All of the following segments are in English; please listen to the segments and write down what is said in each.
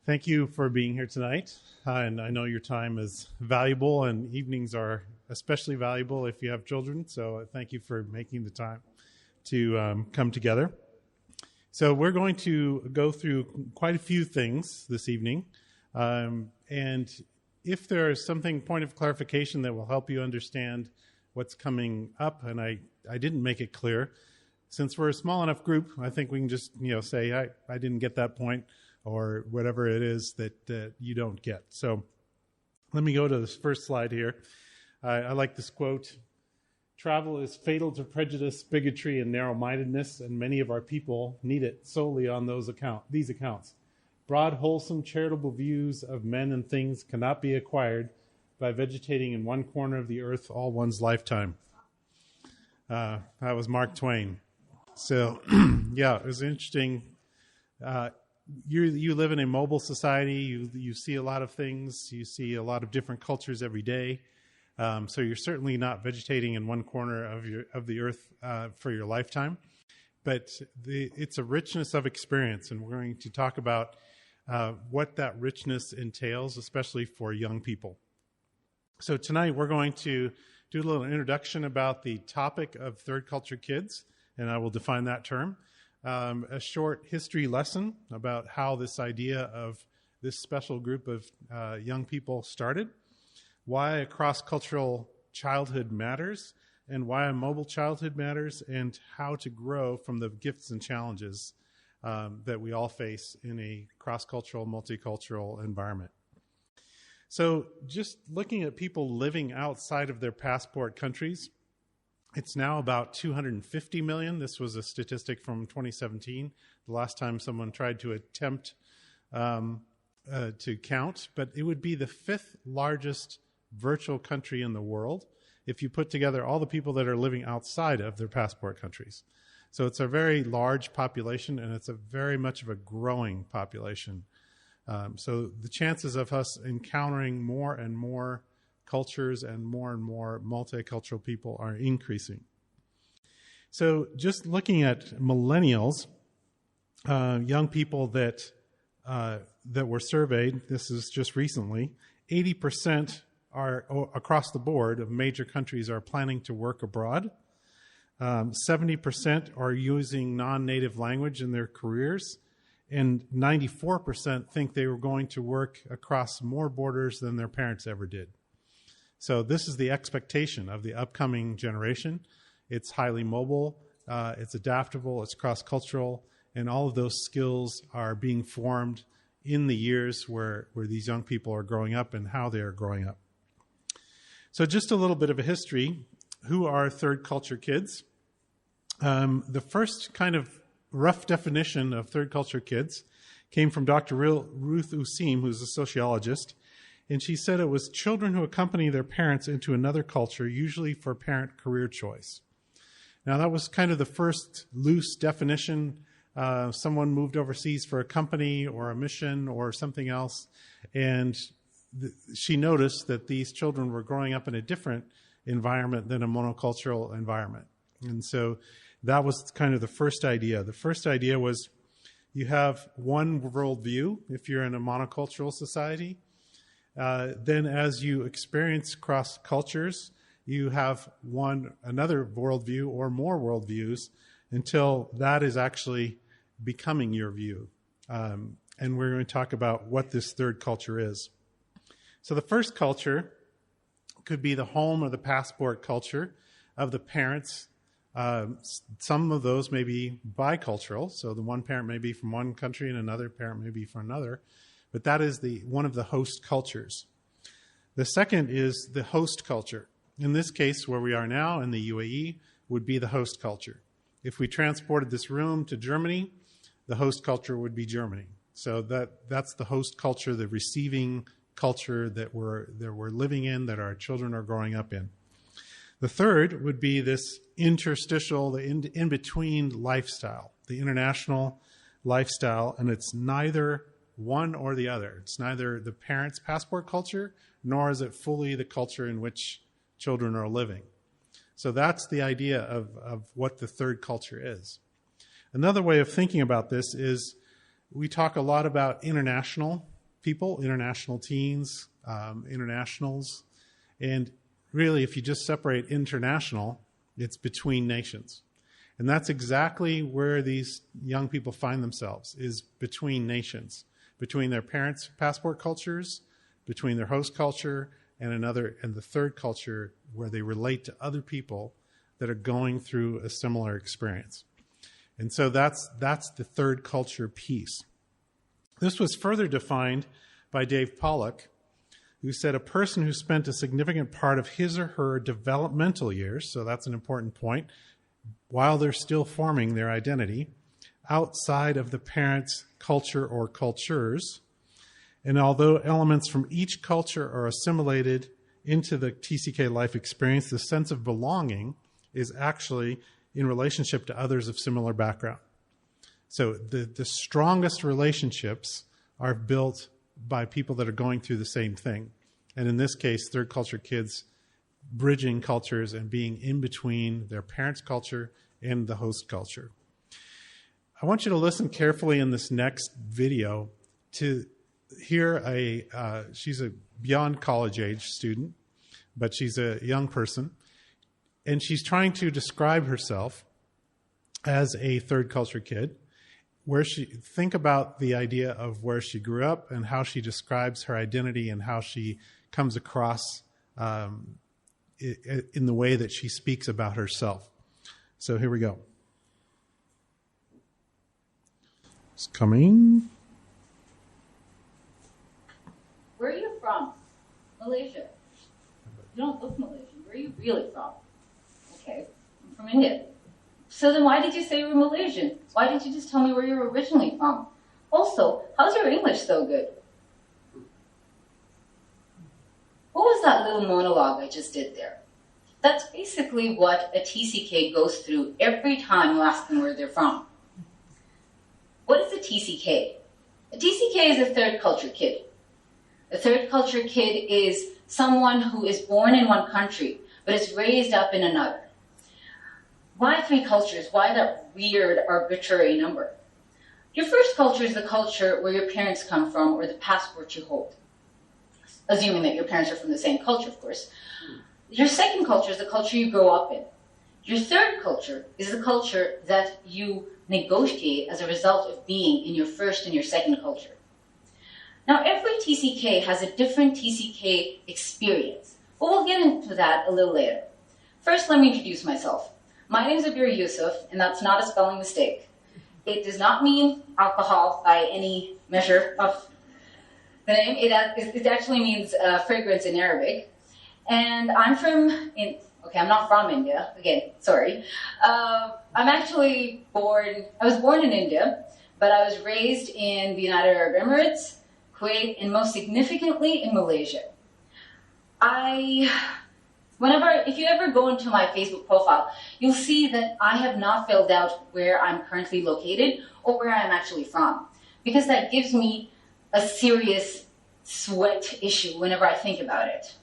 Thank you for being here tonight. And I know your time is valuable, and evenings are especially valuable if you have children. So thank you for making the time to come together. So we're going to go through quite a few things this evening. And if there is point of clarification that will help you understand what's coming up, and I didn't make it clear, since we're a small enough group, I think we can just say, I didn't get that point, or whatever it is that you don't get. So let me go to this first slide here. I like this quote: "Travel is fatal to prejudice, bigotry, and narrow-mindedness, and many of our people need it solely on these accounts. Broad, wholesome, charitable views of men and things cannot be acquired by vegetating in one corner of the earth all one's lifetime." That was Mark Twain. So, yeah, it was interesting. You live in a mobile society. You see a lot of things. You see a lot of different cultures every day. So you're certainly not vegetating in one corner of the earth for your lifetime. But it's a richness of experience, and we're going to talk about what that richness entails, especially for young people. So tonight we're going to do a little introduction about the topic of third culture kids, and I will define that term. A short history lesson about how this idea of this special group of young people started, why a cross-cultural childhood matters, and why a mobile childhood matters, and how to grow from the gifts and challenges that we all face in a cross-cultural, multicultural environment. So just looking at people living outside of their passport countries, it's now about 250 million. This was a statistic from 2017, the last time someone tried to attempt to count. But it would be the fifth largest virtual country in the world if you put together all the people that are living outside of their passport countries. So it's a very large population, and it's a very much of a growing population. So the chances of us encountering more and more cultures and more multicultural people are increasing. So just looking at millennials, young people that were surveyed, this is just recently, 80% are across the board of major countries are planning to work abroad. 70% are using non-native language in their careers, and 94% think they were going to work across more borders than their parents ever did. So this is the expectation of the upcoming generation. It's highly mobile, it's adaptable, it's cross-cultural, and all of those skills are being formed in the years where these young people are growing up and how they are growing up. So just a little bit of a history. Who are third culture kids? The first kind of rough definition of third culture kids came from Dr. Ruth Usim, who's a sociologist. And she said it was children who accompany their parents into another culture, usually for parent career choice. Now, that was kind of the first loose definition. Someone moved overseas for a company or a mission or something else, and she noticed that these children were growing up in a different environment than a monocultural environment. And so that was kind of the first idea. The first idea was you have one worldview if you're in a monocultural society. Then as you experience cross cultures, you have another worldview or more worldviews until that is actually becoming your view. And we're going to talk about what this third culture is. So the first culture could be the home or the passport culture of the parents. Some of those may be bicultural, so the one parent may be from one country and another parent may be from another. But that is one of the host cultures. The second is the host culture. In this case, where we are now in the UAE, would be the host culture. If we transported this room to Germany, the host culture would be Germany. So that's the host culture, the receiving culture that we're living in, that our children are growing up in. The third would be this interstitial, the in-between lifestyle, the international lifestyle, and it's neither one or the other. It's neither the parents' passport culture, nor is it fully the culture in which children are living. So that's the idea of what the third culture is. Another way of thinking about this is we talk a lot about international people, international teens, internationals. And really, if you just separate international, it's between nations. And that's exactly where these young people find themselves, is between nations, between their parents' passport cultures, between their host culture, and the third culture where they relate to other people that are going through a similar experience. And so that's the third culture piece. This was further defined by Dave Pollock, who said a person who spent a significant part of his or her developmental years, so that's an important point, while they're still forming their identity, outside of the parent's culture or cultures. And although elements from each culture are assimilated into the TCK life experience, the sense of belonging is actually in relationship to others of similar background. So the strongest relationships are built by people that are going through the same thing. And in this case, third culture kids bridging cultures and being in between their parents' culture and the host culture. I want you to listen carefully in this next video to hear she's a beyond college age student, but she's a young person, and she's trying to describe herself as a third culture kid. Think about the idea of where she grew up and how she describes her identity and how she comes across in the way that she speaks about herself. So here we go. It's coming. Where are you from? Malaysia. You don't look Malaysian. Where are you really from? Okay, I'm from India. So then why did you say you were Malaysian? Why didn't you just tell me where you were originally from? Also, how's your English so good? What was that little monologue I just did there? That's basically what a TCK goes through every time you ask them where they're from. What is a TCK? A TCK is a third culture kid. A third culture kid is someone who is born in one country, but is raised up in another. Why three cultures? Why that weird arbitrary number? Your first culture is the culture where your parents come from or the passport you hold. Assuming that your parents are from the same culture, of course. Your second culture is the culture you grow up in. Your third culture is the culture that you negotiate as a result of being in your first and your second culture. Now, every TCK has a different TCK experience, but we'll get into that a little later. First, let me introduce myself. My name is Abir Yusuf, and that's not a spelling mistake. It does not mean alcohol by any measure of the name. It actually means fragrance in Arabic. And I'm not from India. Again, sorry. I was born in India, but I was raised in the United Arab Emirates, Kuwait, and most significantly in Malaysia. If you ever go into my Facebook profile, you'll see that I have not filled out where I'm currently located or where I'm actually from, because that gives me a serious sweat issue whenever I think about it.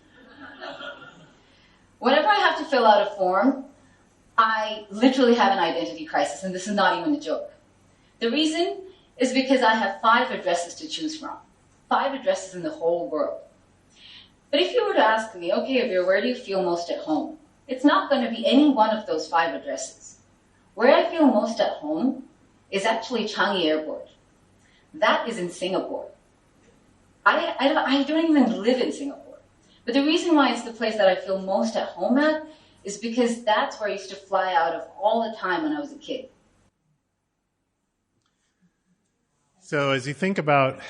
Whenever I have to fill out a form, I literally have an identity crisis, and this is not even a joke. The reason is because I have 5 addresses to choose from. 5 addresses in the whole world. But if you were to ask me, okay, Abir, where do you feel most at home? It's not going to be any one of those 5 addresses. Where I feel most at home is actually Changi Airport. That is in Singapore. I don't even live in Singapore. But the reason why it's the place that I feel most at home at is because that's where I used to fly out of all the time when I was a kid. So as you think about,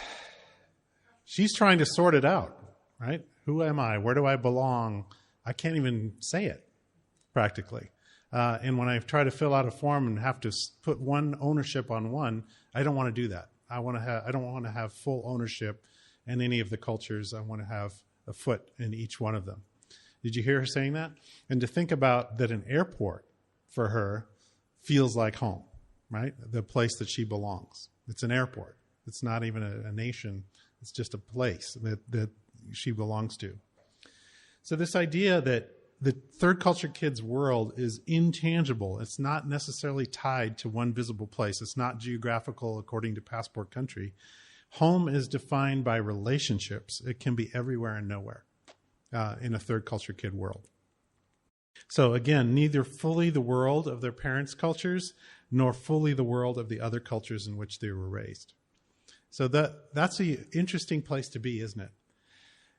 she's trying to sort it out, right? Who am I? Where do I belong? I can't even say it, practically. And when I try to fill out a form and have to put one ownership on one, I don't want to do that. I don't want to have full ownership in any of the cultures. I want to have a foot in each one of them. Did you hear her saying that? And to think about that an airport for her feels like home, right? The place that she belongs. It's an airport. It's not even a nation. It's just a place that she belongs to. So this idea that the third culture kid's world is intangible. It's not necessarily tied to one visible place. It's not geographical according to passport country, Home is defined by relationships. It can be everywhere and nowhere in a third culture kid world. So again, neither fully the world of their parents' cultures, nor fully the world of the other cultures in which they were raised. So that's an interesting place to be, isn't it?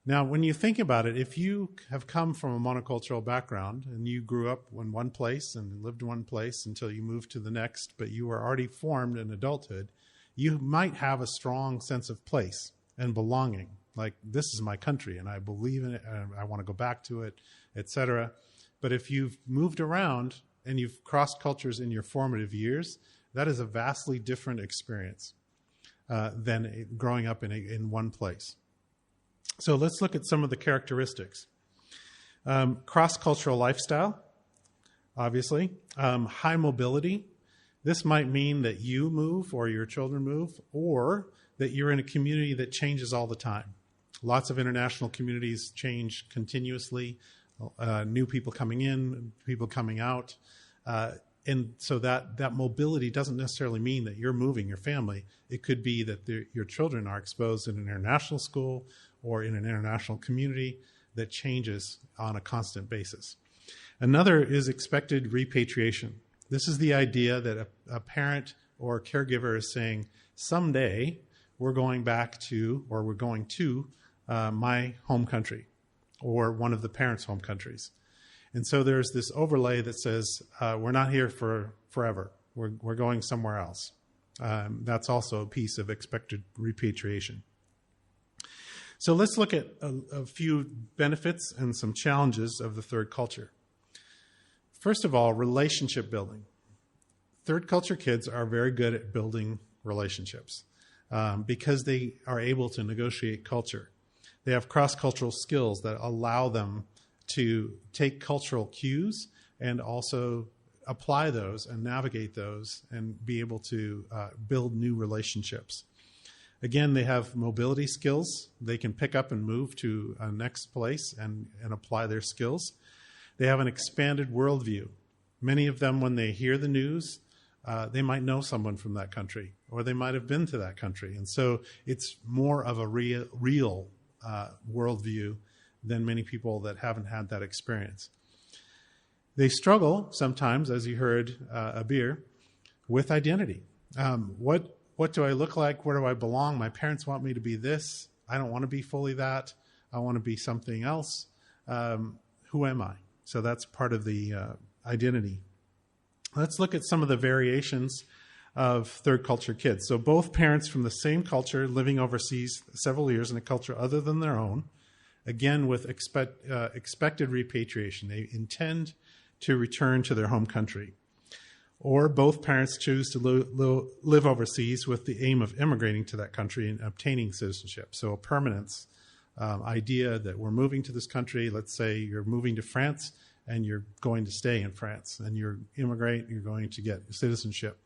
Now, when you think about it, if you have come from a monocultural background and you grew up in one place and lived in one place until you moved to the next, but you were already formed in adulthood, you might have a strong sense of place and belonging. Like, this is my country and I believe in it and I want to go back to it, etc. But if you've moved around and you've crossed cultures in your formative years, that is a vastly different experience than growing up in one place. So let's look at some of the characteristics. Cross-cultural lifestyle, obviously. High mobility. This might mean that you move or your children move, or that you're in a community that changes all the time. Lots of international communities change continuously. New people coming in, people coming out. And so that mobility doesn't necessarily mean that you're moving your family. It could be that your children are exposed in an international school or in an international community that changes on a constant basis. Another is expected repatriation. This is the idea that a parent or a caregiver is saying, someday we're going back to, or we're going to my home country or one of the parents' home countries. And so there's this overlay that says, we're not here for forever. We're going somewhere else. That's also a piece of expected repatriation. So let's look at a few benefits and some challenges of the third culture. First of all, relationship building. Third culture kids are very good at building relationships because they are able to negotiate culture. They have cross-cultural skills that allow them to take cultural cues and also apply those and navigate those and be able to build new relationships. Again, they have mobility skills. They can pick up and move to a next place and apply their skills. They have an expanded worldview. Many of them, when they hear the news, they might know someone from that country, or they might have been to that country. And so it's more of a real worldview than many people that haven't had that experience. They struggle sometimes, as you heard Abir, with identity. What do I look like? Where do I belong? My parents want me to be this. I don't want to be fully that. I want to be something else. Who am I? So that's part of the identity. Let's look at some of the variations of third culture kids. So both parents from the same culture living overseas several years in a culture other than their own, again with expected repatriation. They intend to return to their home country. Or both parents choose to live overseas with the aim of immigrating to that country and obtaining citizenship. So a permanence idea that we're moving to this country. Let's say you're moving to France and you're going to stay in France, and you're immigrate, you're going to get citizenship.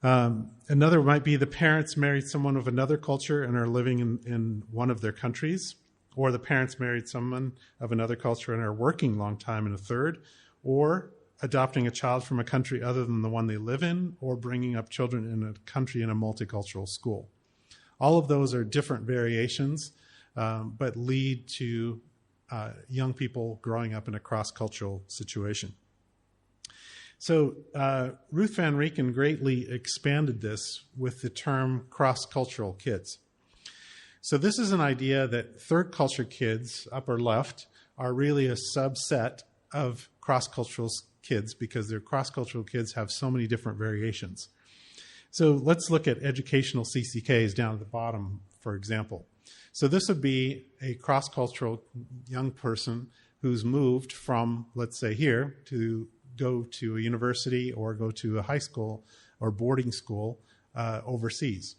Another might be the parents married someone of another culture and are living in one of their countries, or the parents married someone of another culture and are working a long time in a third, or adopting a child from a country other than the one they live in, or bringing up children in a country in a multicultural school. All of those are different variations, but lead to young people growing up in a cross-cultural situation. So Ruth Van Reken greatly expanded this with the term cross-cultural kids. So this is an idea that third culture kids, upper left, are really a subset of cross-cultural kids because their cross-cultural kids have so many different variations. So let's look at educational CCKs down at the bottom, for example. So this would be a cross-cultural young person who's moved from, let's say here, to go to a university or go to a high school or boarding school overseas.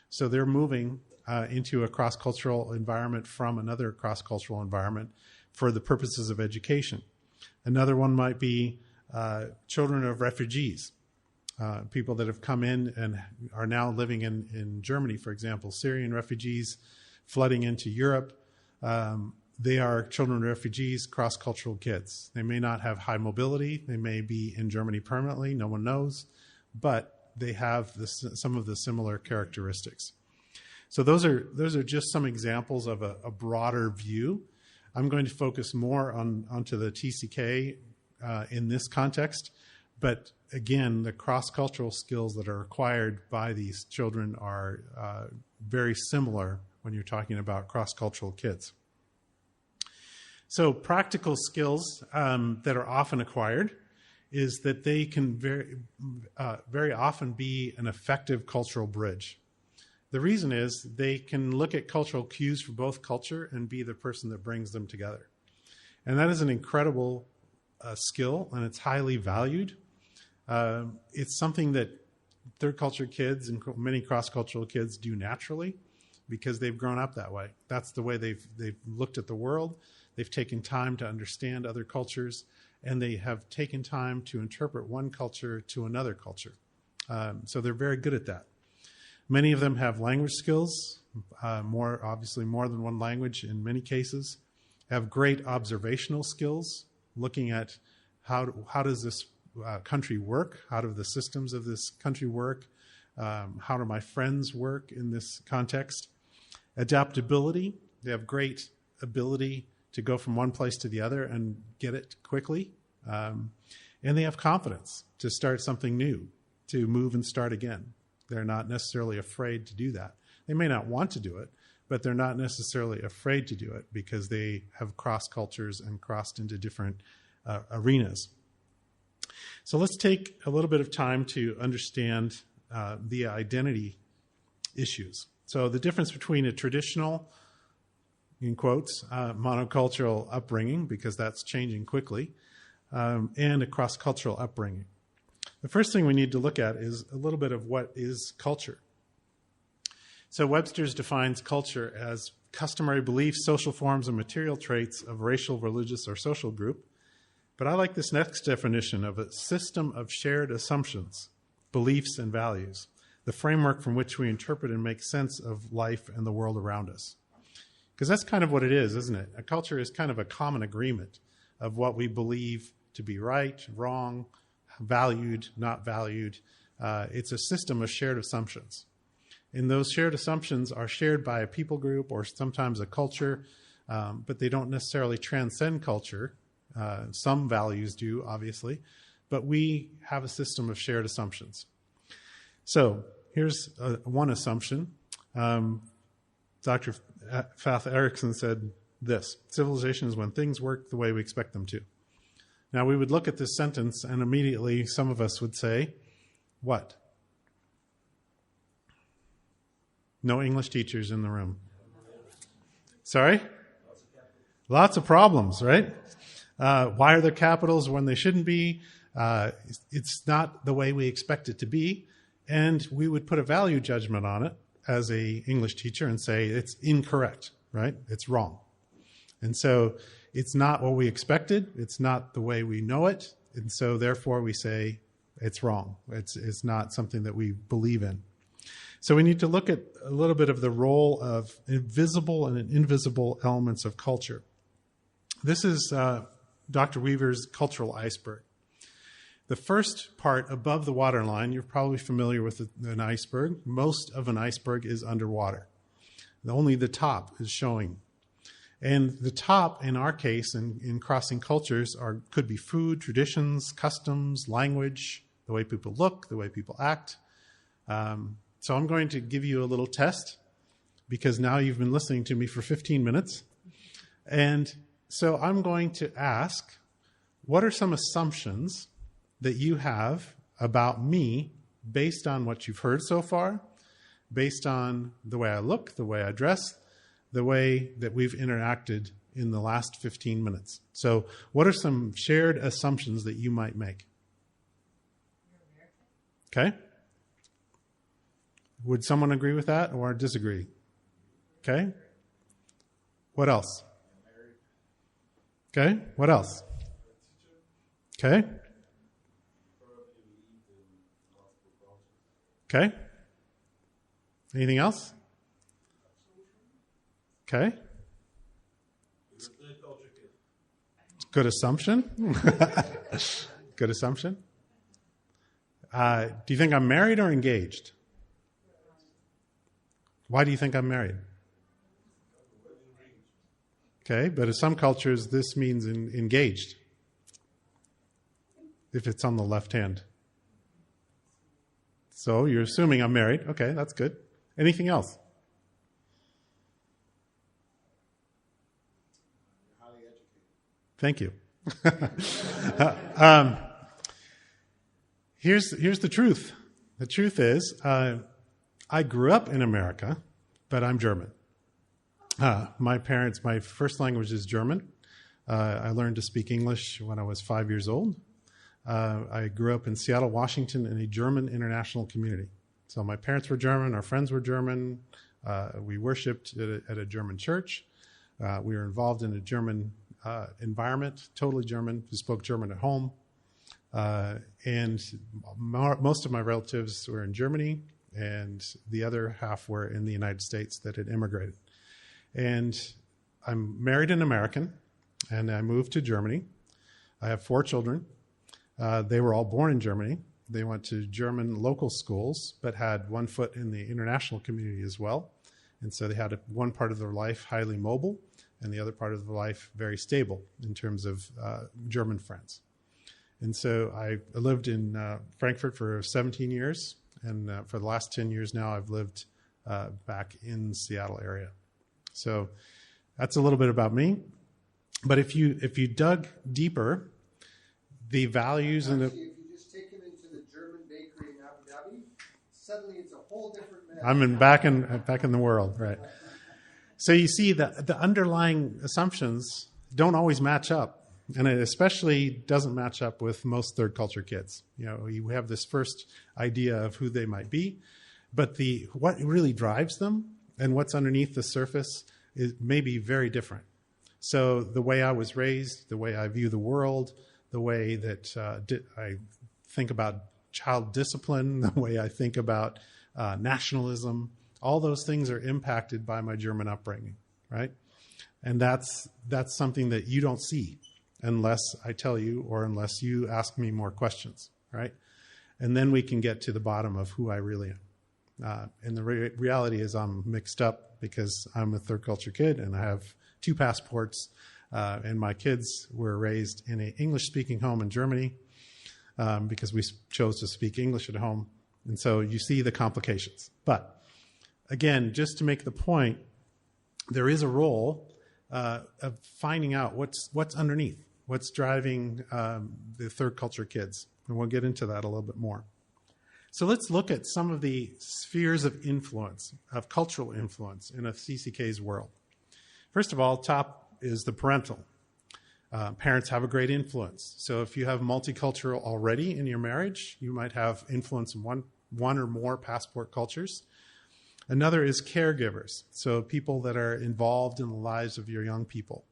So they're moving into a cross-cultural environment from another cross-cultural environment for the purposes of education. Another one might be children of refugees, people that have come in and are now living in Germany, for example, Syrian refugees flooding into Europe. They are children of refugees, cross-cultural kids. They may not have high mobility. They may be in Germany permanently. No one knows. But they have some of the similar characteristics. So those are just some examples of a broader view. I'm going to focus more onto the TCK in this context, but again, the cross-cultural skills that are acquired by these children are very similar when you're talking about cross-cultural kids. So practical skills that are often acquired is that they can very often be an effective cultural bridge. The reason is they can look at cultural cues for both culture and be the person that brings them together. And that is an incredible skill, and it's highly valued. It's something that third culture kids and many cross-cultural kids do naturally because they've grown up that way. That's the way they've looked at the world. They've taken time to understand other cultures, and they have taken time to interpret one culture to another culture. So they're very good at that. Many of them have language skills, obviously more than one language in many cases, have great observational skills, looking at how does this country work, how do the systems of this country work, how do my friends work in this context. Adaptability, they have great ability to go from one place to the other and get it quickly. And they have confidence to start something new, to move and start again. They're not necessarily afraid to do that. They may not want to do it, but they're not necessarily afraid to do it because they have crossed cultures and crossed into different arenas. So let's take a little bit of time to understand the identity issues. So the difference between a traditional, in quotes, monocultural upbringing, because that's changing quickly, and a cross-cultural upbringing. The first thing we need to look at is a little bit of what is culture. So Webster's defines culture as customary beliefs, social forms, and material traits of racial, religious, or social group. But I like this next definition of a system of shared assumptions, beliefs, and values, the framework from which we interpret and make sense of life and the world around us. Because that's kind of what it is, isn't it? A culture is kind of a common agreement of what we believe to be right, wrong, valued, not valued. It's a system of shared assumptions. And those shared assumptions are shared by a people group or sometimes a culture, but they don't necessarily transcend culture. Some values do, obviously, but we have a system of shared assumptions. So here's one assumption. Dr. Fath Erickson said this: civilization is when things work the way we expect them to. Now, we would look at this sentence and immediately some of us would say, what? No English teachers in the room. Sorry? Lots of problems, right? Why are there capitals when they shouldn't be? It's not the way we expect it to be. And we would put a value judgment on it as a English teacher and say it's incorrect, right? It's wrong. And so it's not what we expected. It's not the way we know it. And so therefore we say it's wrong. It's not something that we believe in. So we need to look at a little bit of the role of visible and invisible elements of culture. This is Dr. Weaver's cultural iceberg. The first part above the waterline, you're probably familiar with an iceberg. Most of an iceberg is underwater. Only the top is showing. And the top, in our case, in crossing cultures, could be food, traditions, customs, language, the way people look, the way people act. So I'm going to give you a little test because now you've been listening to me for 15 minutes. And so I'm going to ask, what are some assumptions that you have about me based on what you've heard so far, based on the way I look, the way I dress, the way that we've interacted in the last 15 minutes? So what are some shared assumptions that you might make? Okay. Would someone agree with that or disagree? Okay. What else? Okay. What else? Okay. Okay. Anything else? Okay. Good assumption. Good assumption. Do you think I'm married or engaged? Why do you think I'm married? Okay, but in some cultures, this means engaged, if it's on the left hand. So you're assuming I'm married. Okay, that's good. Anything else? Highly educated. Thank you. Here's the truth. The truth is, I grew up in America, but I'm German. My first language is German. I learned to speak English when I was 5 years old. I grew up in Seattle, Washington, in a German international community. So my parents were German, our friends were German. We worshipped at a German church. We were involved in a German environment, totally German. We spoke German at home. And most of my relatives were in Germany, and the other half were in the United States that had immigrated. And I'm married an American, and I moved to Germany. I have 4 children. They were all born in Germany. They went to German local schools, but had one foot in the international community as well. And so they had one part of their life highly mobile, and the other part of their life very stable in terms of German friends. And so I lived in Frankfurt for 17 years, and for the last 10 years now, I've lived back in the Seattle area. So that's a little bit about me. But if you dug deeper, the values and if you just take him into the German bakery in Abu Dhabi, suddenly it's a whole different man. I'm back in the world, right? So you see that the underlying assumptions don't always match up, and it especially doesn't match up with most third culture kids. You have this first idea of who they might be, but what really drives them and what's underneath the surface may be very different. So the way I was raised, the way I view the world, the way that I think about child discipline, the way I think about nationalism, all those things are impacted by my German upbringing, right? And that's something that you don't see unless I tell you or unless you ask me more questions, right? And then we can get to the bottom of who I really am. And the reality is I'm mixed up because I'm a third culture kid and I have 2 passports. And my kids were raised in an English-speaking home in Germany because we chose to speak English at home. And so you see the complications. But again, just to make the point, there is a role of finding out what's underneath, what's driving the third culture kids. And we'll get into that a little bit more. So let's look at some of the spheres of influence, of cultural influence in a CCK's world. First of all, top is the parental. Parents have a great influence. So if you have multicultural already in your marriage, you might have influence in one or more passport cultures. Another is caregivers. So people that are involved in the lives of your young people.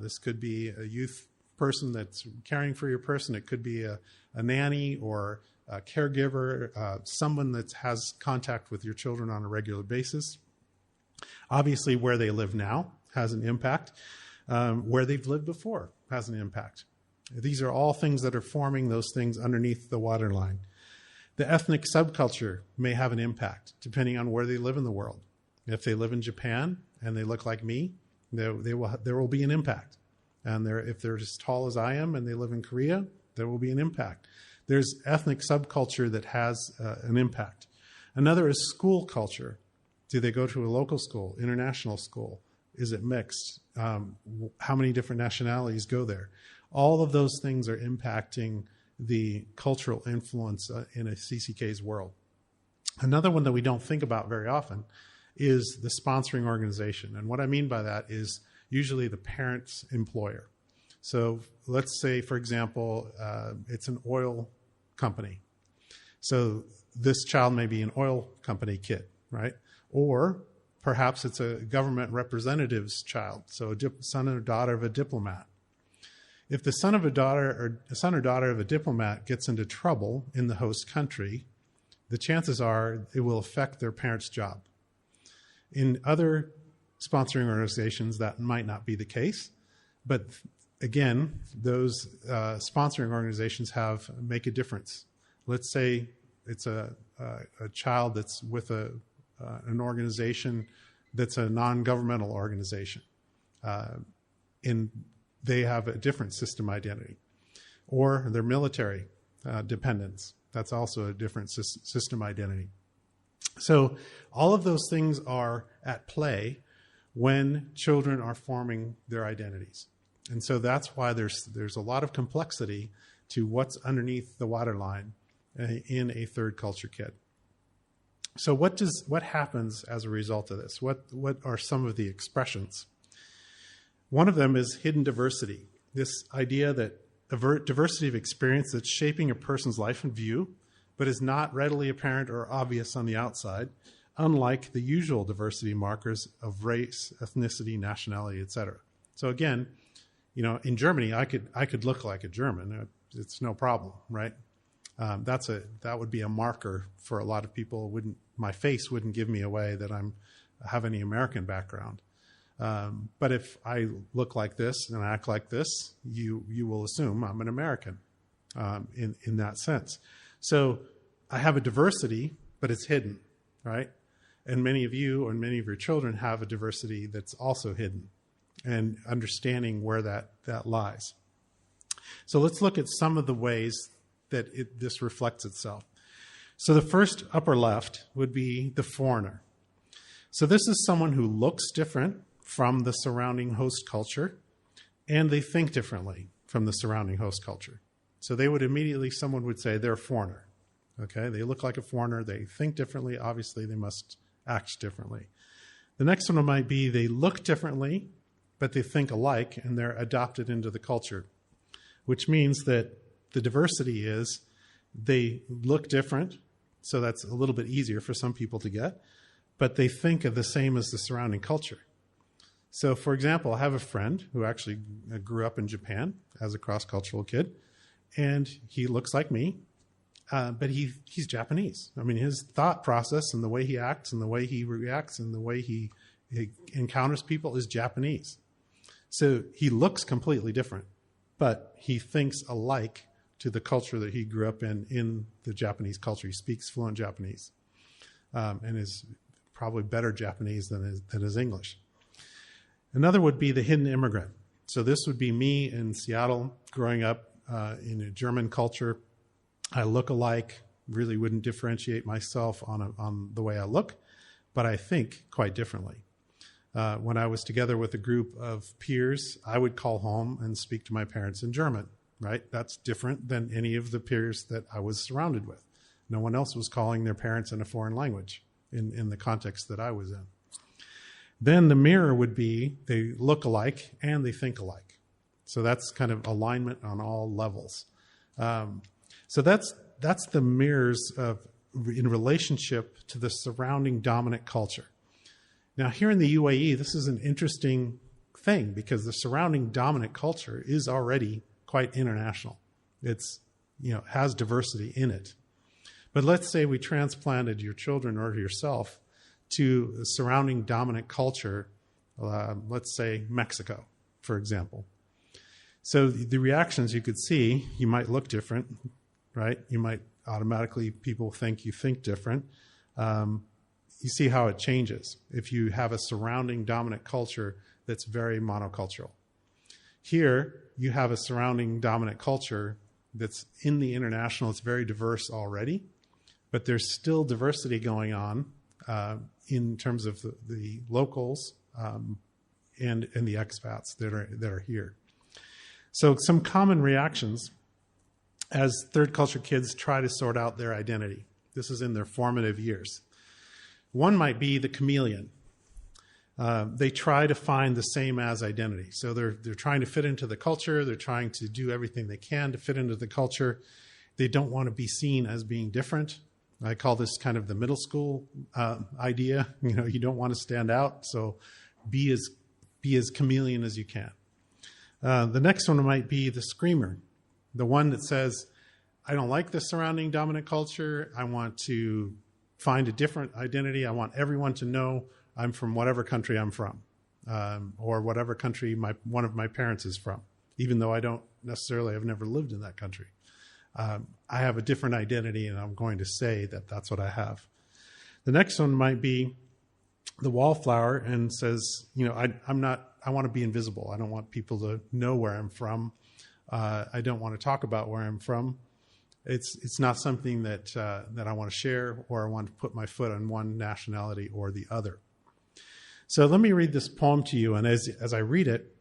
This could be a youth person that's caring for your person. It could be a nanny or a caregiver, someone that has contact with your children on a regular basis. Obviously, where they live now has an impact. Where they've lived before has an impact. These are all things that are forming those things underneath the waterline. The ethnic subculture may have an impact depending on where they live in the world. If they live in Japan and they look like me, there will be an impact. And if they're as tall as I am and they live in Korea, there will be an impact. There's ethnic subculture that has an impact. Another is school culture. Do they go to a local school, international school? Is it mixed? How many different nationalities go there? All of those things are impacting the cultural influence in a CCK's world. Another one that we don't think about very often is the sponsoring organization. And what I mean by that is usually the parent's employer. So let's say, for example, it's an oil company. So this child may be an oil company kid, right? Or perhaps it's a government representative's child, so a son or daughter of a diplomat. If the son or daughter of a diplomat gets into trouble in the host country, the chances are it will affect their parent's job. In other sponsoring organizations, that might not be the case, but again, those sponsoring organizations make a difference. Let's say it's a child that's with a an organization that's a non-governmental organization, and they have a different system identity. Or they're military dependents. That's also a different system identity. So all of those things are at play when children are forming their identities. And so that's why there's a lot of complexity to what's underneath the waterline in a third culture kid. So what happens as a result of this? What are some of the expressions? One of them is hidden diversity. This idea that diversity of experience that's shaping a person's life and view, but is not readily apparent or obvious on the outside, unlike the usual diversity markers of race, ethnicity, nationality, etc. So again, in Germany, I could look like a German. It's no problem, right? That would be a marker for a lot of people. My face wouldn't give me away that I have any American background. But if I look like this and act like this, you will assume I'm an American in that sense. So I have a diversity, but it's hidden, right? And many of you and many of your children have a diversity that's also hidden, and understanding where that lies. So let's look at some of the ways that this reflects itself. So the first upper left would be the foreigner. So this is someone who looks different from the surrounding host culture, and they think differently from the surrounding host culture. So someone would say they're a foreigner. Okay, they look like a foreigner, they think differently, obviously they must act differently. The next one might be they look differently, but they think alike, and they're adopted into the culture, which means that the diversity is they look different, so that's a little bit easier for some people to get, but they think of the same as the surrounding culture. So, for example, I have a friend who actually grew up in Japan as a cross-cultural kid, and he looks like me, but he's Japanese. I mean, his thought process and the way he acts and the way he reacts and the way he encounters people is Japanese. So he looks completely different, but he thinks alike to the culture that he grew up in the Japanese culture. He speaks fluent Japanese and is probably better Japanese than his English. Another would be the hidden immigrant. So this would be me in Seattle growing up in a German culture. I look alike, really wouldn't differentiate myself on the way I look, but I think quite differently. When I was together with a group of peers, I would call home and speak to my parents in German, right? That's different than any of the peers that I was surrounded with. No one else was calling their parents in a foreign language in the context that I was in. Then the mirror would be they look alike and they think alike. So that's kind of alignment on all levels. So that's the mirrors in relationship to the surrounding dominant culture. Now here in the UAE, this is an interesting thing because the surrounding dominant culture is already quite international. It's, has diversity in it. But let's say we transplanted your children or yourself to the surrounding dominant culture, let's say Mexico, for example. So the reactions you could see, you might look different, right? You might people think you think different. You see how it changes if you have a surrounding dominant culture that's very monocultural. Here, you have a surrounding dominant culture that's in the international, it's very diverse already, but there's still diversity going on in terms of the locals and the expats that are here. So some common reactions as third culture kids try to sort out their identity. This is in their formative years. One might be the chameleon. They try to find the same as identity. So they're trying to fit into the culture. They're trying to do everything they can to fit into the culture. They don't want to be seen as being different. I call this kind of the middle school idea. You don't want to stand out, so be as chameleon as you can. The next one might be the screamer, the one that says, I don't like the surrounding dominant culture. I want to find a different identity. I want everyone to know I'm from whatever country I'm from, or whatever country one of my parents is from, even though I've never lived in that country. I have a different identity, and I'm going to say that that's what I have. The next one might be the wallflower and says, I want to be invisible. I don't want people to know where I'm from. I don't want to talk about where I'm from. It's not something that I want to share, or I want to put my foot on one nationality or the other. So let me read this poem to you, and as I read it,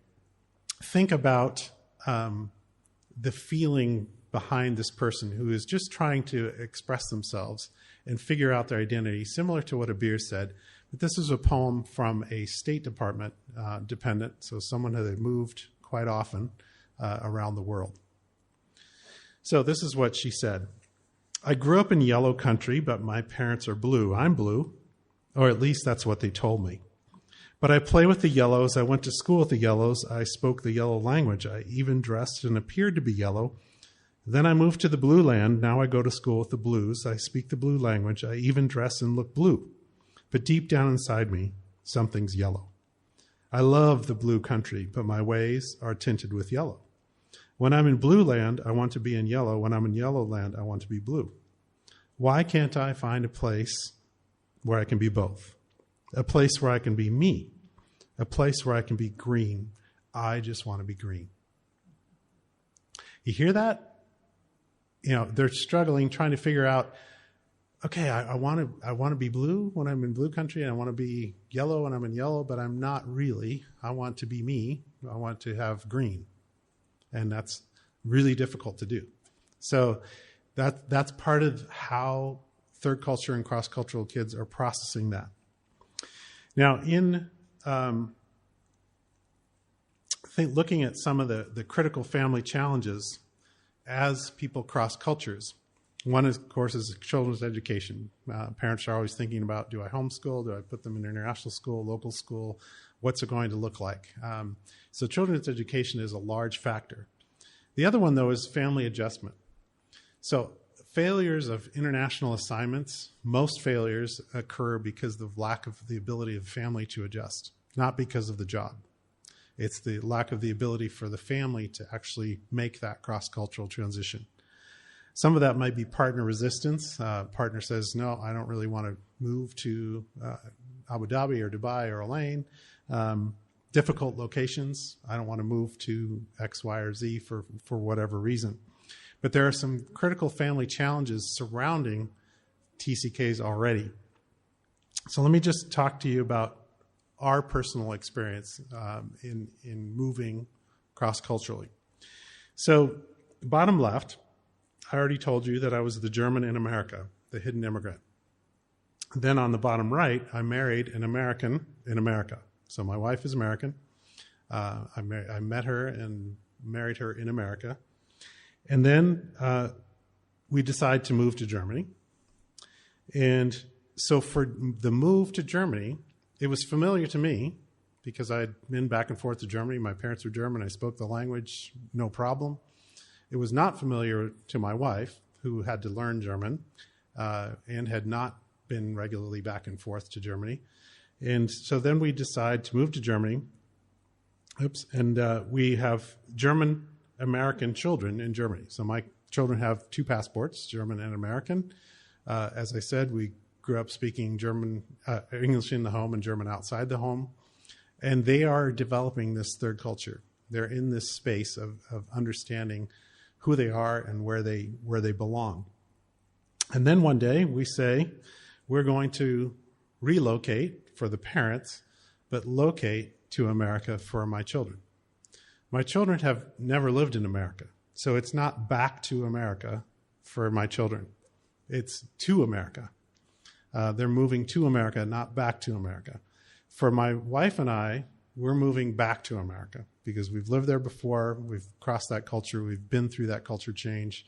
think about the feeling behind this person who is just trying to express themselves and figure out their identity, similar to what Abir said. But this is a poem from a State Department dependent, so someone who had moved quite often around the world. So this is what she said. I grew up in yellow country, but my parents are blue. I'm blue, or at least that's what they told me. But I play with the yellows. I went to school with the yellows. I spoke the yellow language. I even dressed and appeared to be yellow. Then I moved to the blue land. Now I go to school with the blues. I speak the blue language. I even dress and look blue. But deep down inside me, something's yellow. I love the blue country, but my ways are tinted with yellow. When I'm in blue land, I want to be in yellow. When I'm in yellow land, I want to be blue. Why can't I find a place where I can be both? A place where I can be me. A place where I can be green. I just want to be green. You hear that? They're struggling, trying to figure out, okay, I want to be blue when I'm in blue country, and I want to be yellow when I'm in yellow, but I'm not really. I want to be me. I want to have green. And that's really difficult to do. So that's part of how third culture and cross-cultural kids are processing that. Now, looking at some of the critical family challenges as people cross cultures, one, of course, is children's education. Parents are always thinking about, do I homeschool? Do I put them in international school, local school? What's it going to look like? So children's education is a large factor. The other one, though, is family adjustment. So failures of international assignments, most failures occur because of the lack of the ability of family to adjust, not because of the job. It's the lack of the ability for the family to actually make that cross-cultural transition. Some of that might be partner resistance. Partner says, no, I don't really want to move to Abu Dhabi or Dubai or Elaine. Difficult locations. I don't want to move to X, Y, or Z for whatever reason. But there are some critical family challenges surrounding TCKs already. So let me just talk to you about our personal experience in moving cross-culturally. So bottom left, I already told you that I was the German in America, the hidden immigrant. Then on the bottom right, I married an American in America. So my wife is American. I met her and married her in America. And then we decided to move to Germany. And so for the move to Germany, it was familiar to me because I'd been back and forth to Germany. My parents were German. I spoke the language, no problem. It was not familiar to my wife, who had to learn German and had not been regularly back and forth to Germany. And so then we decide to move to Germany. And we have German-American children in Germany. So my children have two passports, German and American. As I said, we grew up speaking English in the home and German outside the home. And they are developing this third culture. They're in this space of understanding who they are and where they belong. And then one day we say, we're going to relocate for the parents, but locate to America for my children. My children have never lived in America, so it's not back to America for my children. It's to America. They're moving to America, not back to America. For my wife and I, we're moving back to America because we've lived there before. We've crossed that culture. We've been through that culture change.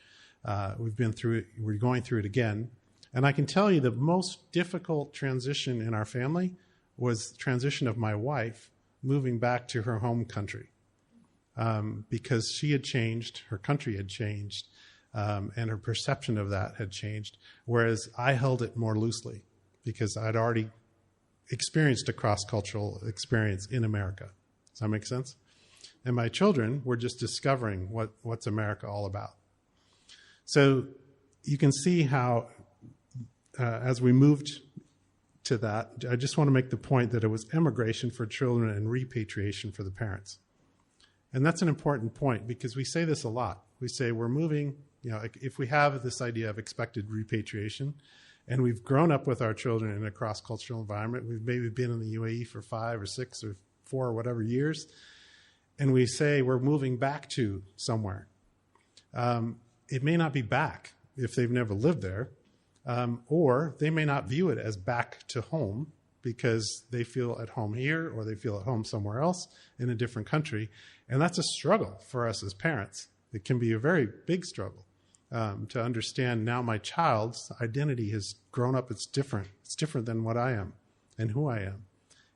We've been through it. We're going through it again. And I can tell you the most difficult transition in our family was the transition of my wife moving back to her home country because she had changed, her country had changed, and her perception of that had changed, whereas I held it more loosely because I'd already experienced a cross-cultural experience in America. Does that make sense? And my children were just discovering what's America all about. So you can see how as we moved to that, I just want to make the point that it was emigration for children and repatriation for the parents. And that's an important point because we say this a lot. We say we're moving, if we have this idea of expected repatriation and we've grown up with our children in a cross-cultural environment, we've maybe been in the UAE for 5 or 6 or 4 or whatever years, and we say we're moving back to somewhere. It may not be back if they've never lived there, or they may not view it as back to home because they feel at home here or they feel at home somewhere else in a different country. And that's a struggle for us as parents. It can be a very big struggle to understand now my child's identity has grown up. It's different. It's different than what I am and who I am.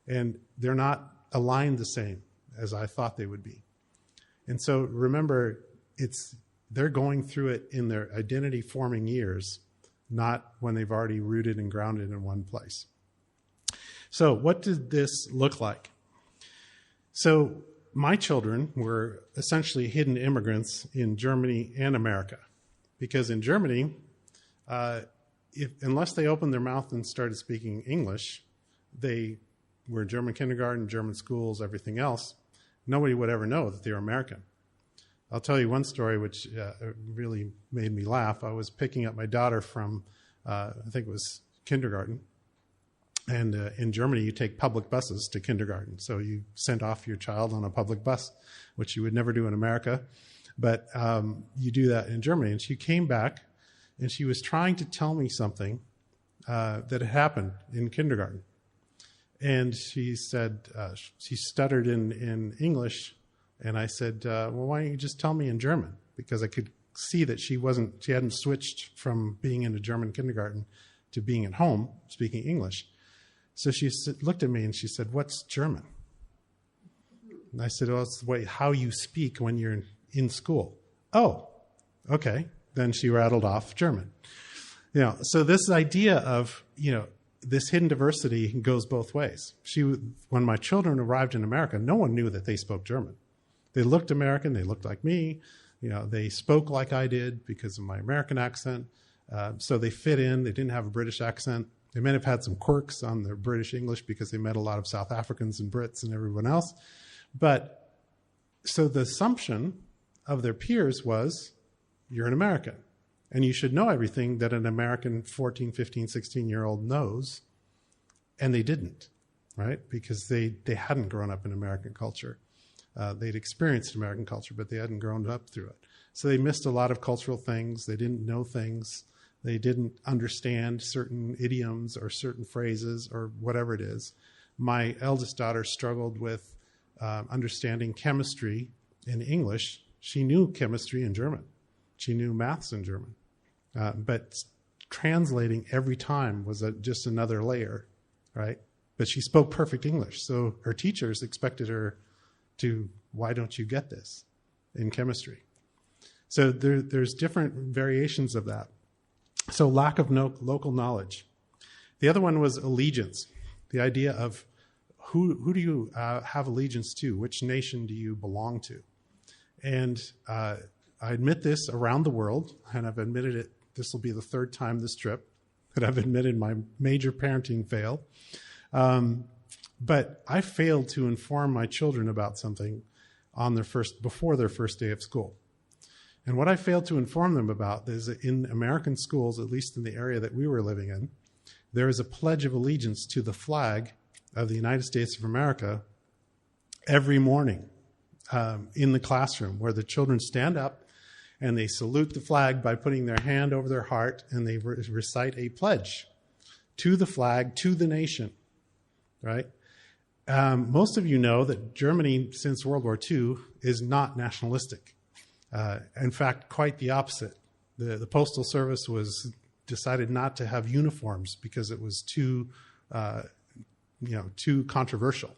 And they're not aligned the same as I thought they would be. And so remember, they're going through it in their identity forming years, not when they've already rooted and grounded in one place. So what did this look like? So my children were essentially hidden immigrants in Germany and America, because in Germany, unless they opened their mouth and started speaking English, they were German kindergarten, German schools, everything else. Nobody would ever know that they were American. I'll tell you one story which really made me laugh. I was picking up my daughter from, I think it was kindergarten. And in Germany, you take public buses to kindergarten. So you send off your child on a public bus, which you would never do in America. But you do that in Germany. And she came back, and she was trying to tell me something that had happened in kindergarten. And she said, she stuttered in English. And I said, well, why don't you just tell me in German? Because I could see that she hadn't switched from being in a German kindergarten to being at home speaking English. So she looked at me and she said, what's German? And I said, well, it's the way how you speak when you're in school. Oh, okay. Then she rattled off German. So this idea of, this hidden diversity goes both ways. When my children arrived in America, no one knew that they spoke German. They looked American. They looked like me. They spoke like I did because of my American accent. So they fit in. They didn't have a British accent. They may have had some quirks on their British English because they met a lot of South Africans and Brits and everyone else. But so the assumption of their peers was, you're an American. And you should know everything that an American 14, 15, 16-year-old knows. And they didn't, right? Because they hadn't grown up in American culture. They'd experienced American culture, but they hadn't grown up through it. So they missed a lot of cultural things. They didn't know things. They didn't understand certain idioms or certain phrases or whatever it is. My eldest daughter struggled with understanding chemistry in English. She knew chemistry in German. She knew maths in German. But translating every time was just another layer, right? But she spoke perfect English. So her teachers expected her to, why don't you get this in chemistry? So there's different variations of that. So lack of local knowledge. The other one was allegiance, the idea of who do you have allegiance to? Which nation do you belong to? And I admit this around the world, and I've admitted it, this will be the third time this trip that I've admitted my major parenting fail. But I failed to inform my children about something before their first day of school. And what I failed to inform them about is that in American schools, at least in the area that we were living in, there is a pledge of allegiance to the flag of the United States of America every morning in the classroom, where the children stand up and they salute the flag by putting their hand over their heart, and they recite a pledge to the flag, to the nation, right? Most of you know that Germany, since World War II, is not nationalistic. In fact, quite the opposite. The Postal Service decided not to have uniforms because it was too controversial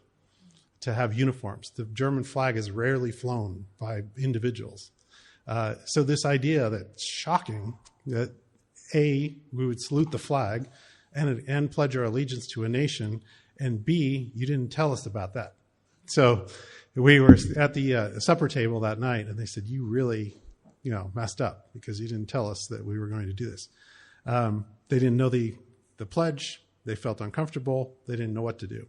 to have uniforms. The German flag is rarely flown by individuals. So this idea that it's shocking that A, we would salute the flag and pledge our allegiance to a nation, and B, you didn't tell us about that. So we were at the supper table that night, and they said, you really, messed up because you didn't tell us that we were going to do this. They didn't know the pledge. They felt uncomfortable. They didn't know what to do.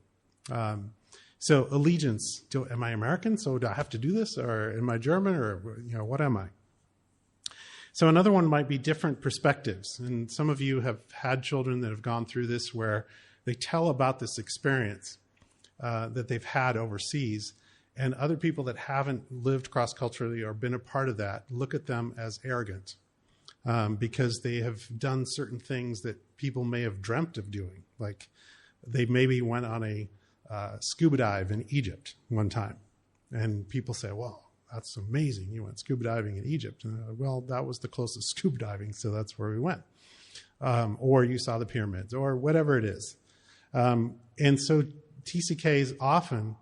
So allegiance, am I American? So do I have to do this? Or am I German? Or, what am I? So another one might be different perspectives. And some of you have had children that have gone through this where they tell about this experience that they've had overseas. And other people that haven't lived cross-culturally or been a part of that look at them as arrogant because they have done certain things that people may have dreamt of doing. Like they maybe went on a scuba dive in Egypt one time. And people say, well, that's amazing. You went scuba diving in Egypt. And, well, that was the closest scuba diving, so that's where we went. Or you saw the pyramids or whatever it is. And so TCKs often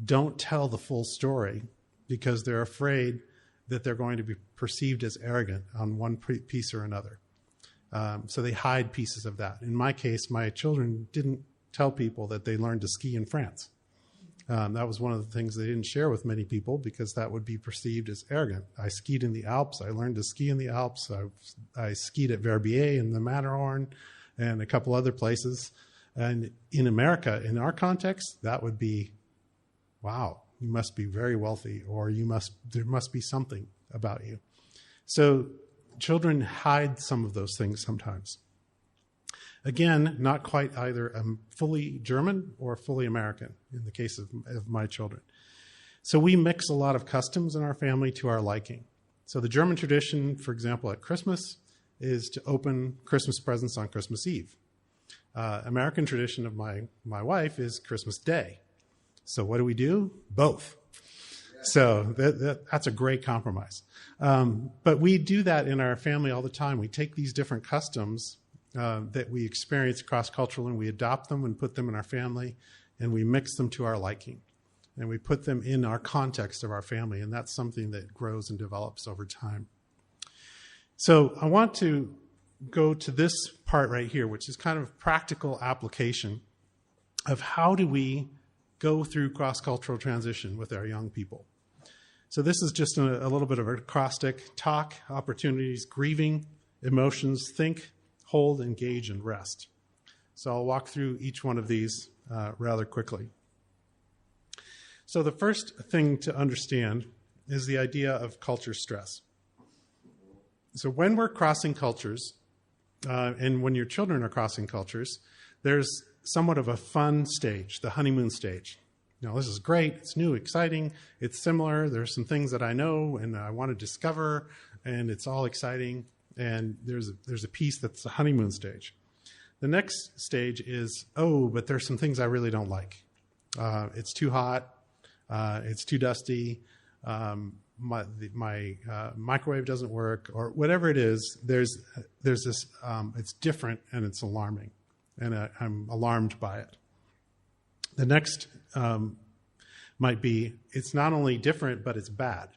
don't tell the full story because they're afraid that they're going to be perceived as arrogant on one piece or another. So they hide pieces of that. In my case, my children didn't tell people that they learned to ski in France. That was one of the things they didn't share with many people because that would be perceived as arrogant. I skied in the Alps. I learned to ski in the Alps. I skied at Verbier and the Matterhorn and a couple other places. And in America, in our context, that would be, wow, you must be very wealthy, or there must be something about you. So children hide some of those things sometimes. Again, not quite either fully German or fully American in the case of my children. So we mix a lot of customs in our family to our liking. So the German tradition, for example, at Christmas is to open Christmas presents on Christmas Eve. American tradition of my wife is Christmas Day. So what do? Both. So that's a great compromise. But we do that in our family all the time. We take these different customs that we experience cross-culturally, and we adopt them and put them in our family, and we mix them to our liking. And we put them in our context of our family, and that's something that grows and develops over time. So I want to go to this part right here, which is kind of practical application of how do we go through cross-cultural transition with our young people. So this is just a little bit of a acrostic: talk, opportunities, grieving, emotions, think, hold, engage, and rest. So I'll walk through each one of these rather quickly. So the first thing to understand is the idea of culture stress. So when we're crossing cultures, and when your children are crossing cultures, there's somewhat of a fun stage, the honeymoon stage. This is great, it's new, exciting, it's similar, there's some things that I know and I want to discover, and it's all exciting, and there's a piece that's the honeymoon stage. The next stage is, but there's some things I really don't like. It's too hot, it's too dusty, my microwave doesn't work, or whatever it is. There's this, it's different and it's alarming, and I'm alarmed by it. The next might be, it's not only different, but it's bad.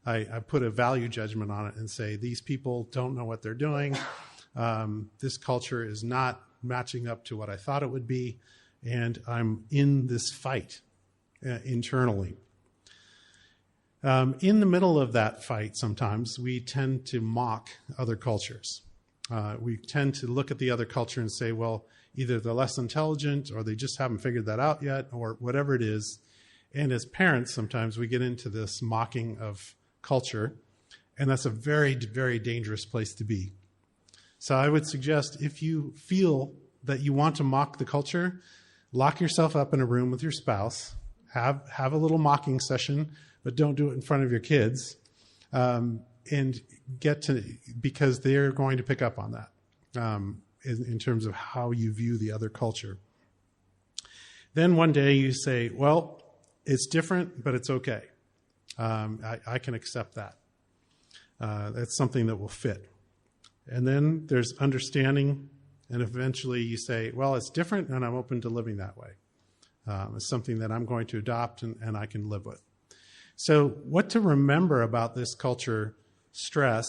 I put a value judgment on it and say, these people don't know what they're doing. This culture is not matching up to what I thought it would be, and I'm in this fight internally. In the middle of that fight, sometimes we tend to mock other cultures. We tend to look at the other culture and say, well, either they're less intelligent or they just haven't figured that out yet, or whatever it is. And as parents, sometimes we get into this mocking of culture, and that's a very, very dangerous place to be. So I would suggest, if you feel that you want to mock the culture, lock yourself up in a room with your spouse, have a little mocking session, but don't do it in front of your kids, and because they're going to pick up on that in terms of how you view the other culture. Then one day you say, well, it's different, but it's okay. I can accept that. That's something that will fit. And then there's understanding, and eventually you say, well, it's different, and I'm open to living that way. It's something that I'm going to adopt and I can live with. So what to remember about this culture stress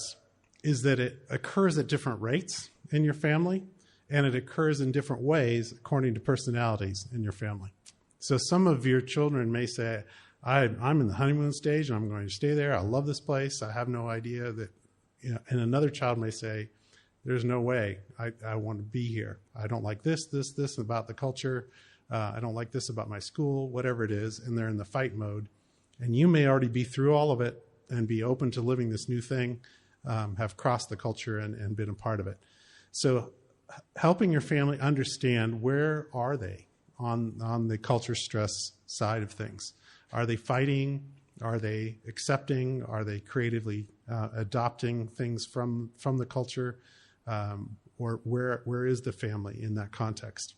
is that it occurs at different rates in your family, and it occurs in different ways according to personalities in your family. So some of your children may say, I'm in the honeymoon stage and I'm going to stay there. I love this place. I have no idea that, and another child may say, There's no way I want to be here. I don't like this about the culture. I don't like this about my school, whatever it is. And they're in the fight mode. And you may already be through all of it and be open to living this new thing, have crossed the culture and been a part of it. So helping your family understand, where are they on the culture stress side of things? Are they fighting? Are they accepting? Are they creatively adopting things from the culture? Or where is the family in that context?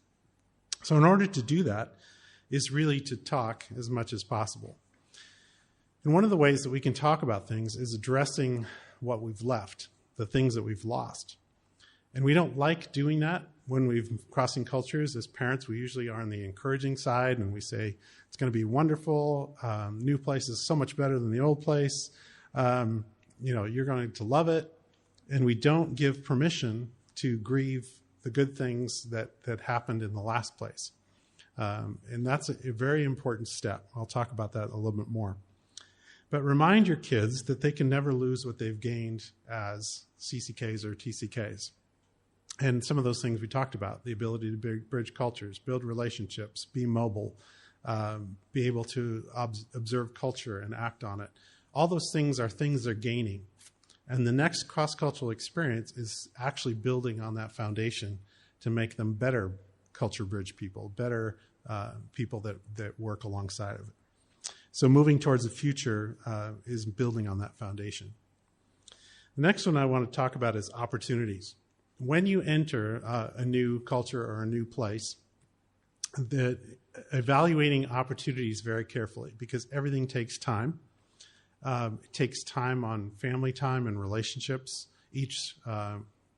So in order to do that is really to talk as much as possible. And one of the ways that we can talk about things is addressing what we've left, the things that we've lost. And we don't like doing that when we're crossing cultures. As parents, we usually are on the encouraging side, and we say, it's going to be wonderful. New place is so much better than the old place. You're going to love it. And we don't give permission to grieve the good things that happened in the last place. And that's a very important step. I'll talk about that a little bit more. But remind your kids that they can never lose what they've gained as CCKs or TCKs. And some of those things we talked about, the ability to bridge cultures, build relationships, be mobile, be able to observe culture and act on it. All those things are things they're gaining. And the next cross-cultural experience is actually building on that foundation to make them better culture bridge people, better people that work alongside of it. So moving towards the future is building on that foundation. The next one I want to talk about is opportunities. When you enter a new culture or a new place, evaluating opportunities very carefully, because everything takes time. It takes time on family time and relationships. Each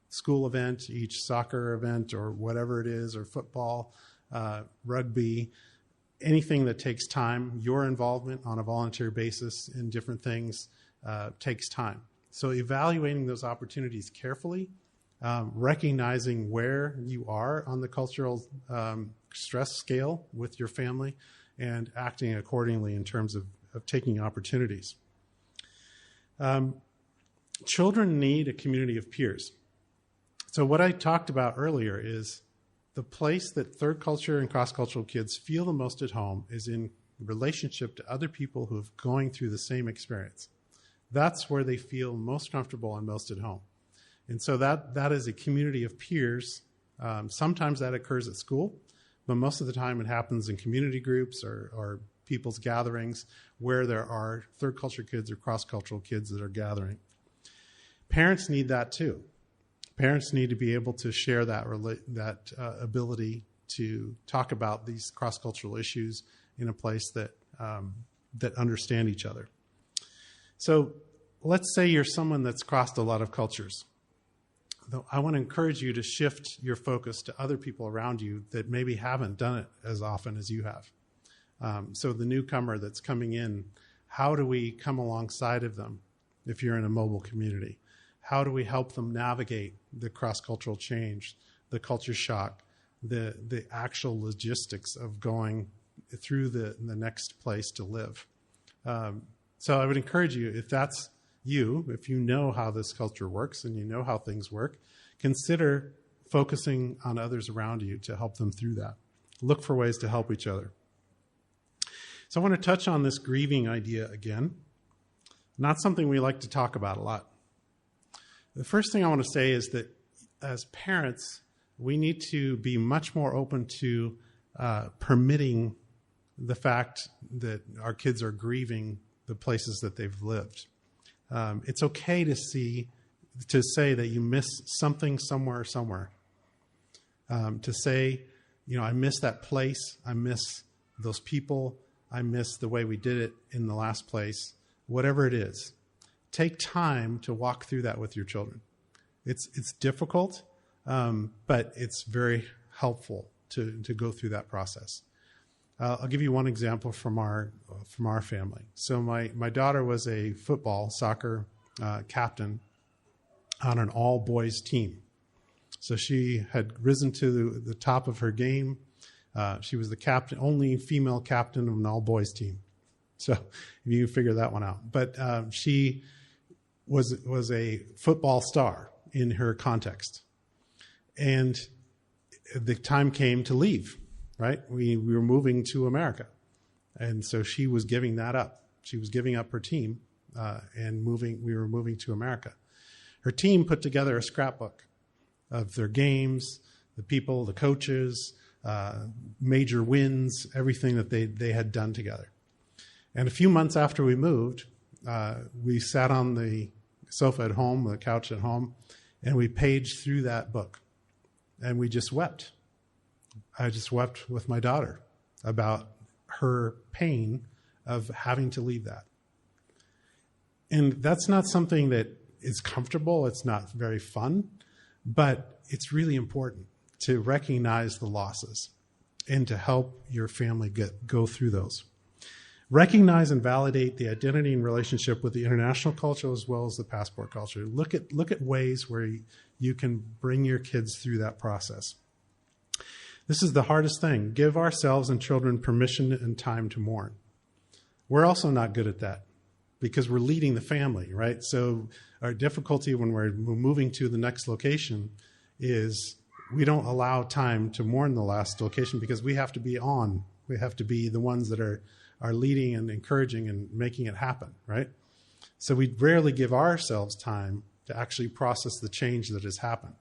school event, each soccer event, or whatever it is, or football, rugby, anything that takes time, your involvement on a volunteer basis in different things takes time. So evaluating those opportunities carefully, recognizing where you are on the cultural stress scale with your family, and acting accordingly in terms of taking opportunities. Children need a community of peers. So what I talked about earlier is the place that third culture and cross-cultural kids feel the most at home is in relationship to other people who have going through the same experience. That's where they feel most comfortable and most at home. And so that is a community of peers. Sometimes that occurs at school, but most of the time it happens in community groups or people's gatherings where there are third culture kids or cross-cultural kids that are gathering. Parents need that too. Parents need to be able to share that ability to talk about these cross-cultural issues in a place that understand each other. So let's say you're someone that's crossed a lot of cultures. I want to encourage you to shift your focus to other people around you that maybe haven't done it as often as you have. So the newcomer that's coming in, how do we come alongside of them if you're in a mobile community? How do we help them navigate the cross-cultural change, the culture shock, the actual logistics of going through the next place to live? So I would encourage you, if that's you, if you know how this culture works and you know how things work, consider focusing on others around you to help them through that. Look for ways to help each other. So I want to touch on this grieving idea again. Not something we like to talk about a lot. The first thing I want to say is that as parents, we need to be much more open to permitting the fact that our kids are grieving the places that they've lived. It's okay to say that you miss something somewhere. To say, I miss that place, I miss those people, I miss the way we did it in the last place, whatever it is. Take time to walk through that with your children. It's difficult, but it's very helpful to go through that process. I'll give you one example from our family. So my daughter was a soccer captain on an all-boys team. So she had risen to the top of her game. She was the only female captain of an all-boys team. So you can figure that one out. But she was a football star in her context. And the time came to leave, right? We were moving to America. And so she was giving that up. She was giving up her team and we were moving to America. Her team put together a scrapbook of their games, the people, the coaches, major wins, everything that they had done together. And a few months after we moved, we sat on the sofa at home, the couch at home, and we paged through that book. And we just wept. I just wept with my daughter about her pain of having to leave that. And that's not something that is comfortable. It's not very fun, but it's really important to recognize the losses and to help your family go through those. Recognize and validate the identity and relationship with the international culture as well as the passport culture. Look at ways where you can bring your kids through that process. This is the hardest thing. Give ourselves and children permission and time to mourn. We're also not good at that because we're leading the family, right? So our difficulty when we're moving to the next location is we don't allow time to mourn the last location because we have to be on. We have to be the ones that are leading and encouraging and making it happen, right? So we rarely give ourselves time to actually process the change that has happened.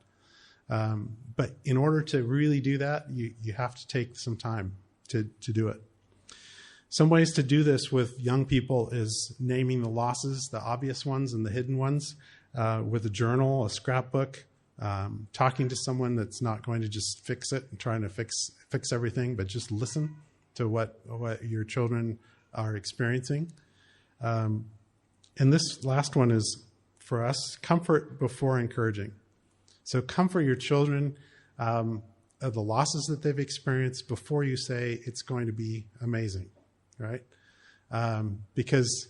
But in order to really do that, you have to take some time to do it. Some ways to do this with young people is naming the losses, the obvious ones and the hidden ones, with a journal, a scrapbook, talking to someone that's not going to just fix it and trying to fix everything, but just listen to what your children are experiencing. And this last one is, for us, comfort before encouraging. So comfort your children of the losses that they've experienced before you say it's going to be amazing, right? Because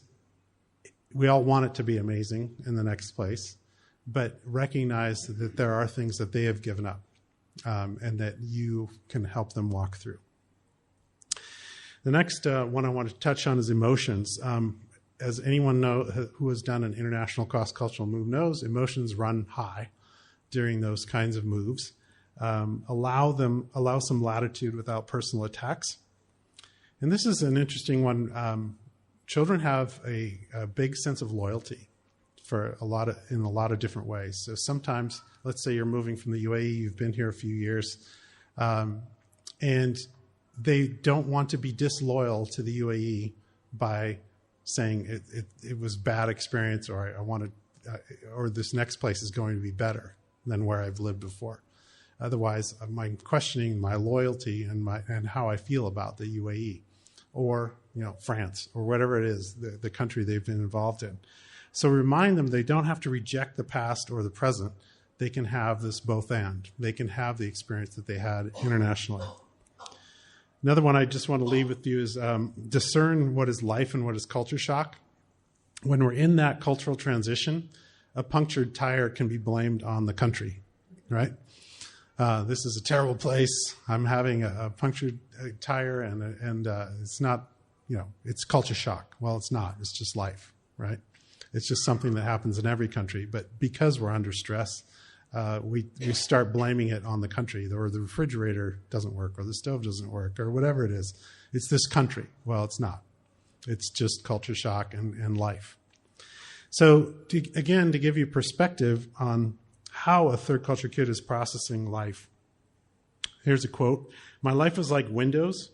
we all want it to be amazing in the next place, but recognize that there are things that they have given up and that you can help them walk through. The next one I want to touch on is emotions. As anyone who has done an international cross-cultural move knows, emotions run high during those kinds of moves. Allow some latitude without personal attacks. And this is an interesting one. Children have a big sense of loyalty in a lot of different ways. So sometimes, let's say you're moving from the UAE, you've been here a few years, and they don't want to be disloyal to the UAE by saying it was bad experience, or or this next place is going to be better than where I've lived before. Otherwise, I'm questioning my loyalty and how I feel about the UAE, or France, or whatever it is, the country they've been involved in. So remind them they don't have to reject the past or the present. They can have this both and. They can have the experience that they had internationally. Another one I just want to leave with you is discern what is life and what is culture shock. When we're in that cultural transition, a punctured tire can be blamed on the country, right? This is a terrible place. I'm having a punctured tire, and it's not, it's culture shock. Well, it's not. It's just life, right? It's just something that happens in every country. But because we're under stress, we start blaming it on the country, or the refrigerator doesn't work, or the stove doesn't work, or whatever it is. It's this country. Well, it's not. It's just culture shock and life. So again, to give you perspective on how a third culture kid is processing life, here's a quote. "My life is like Windows.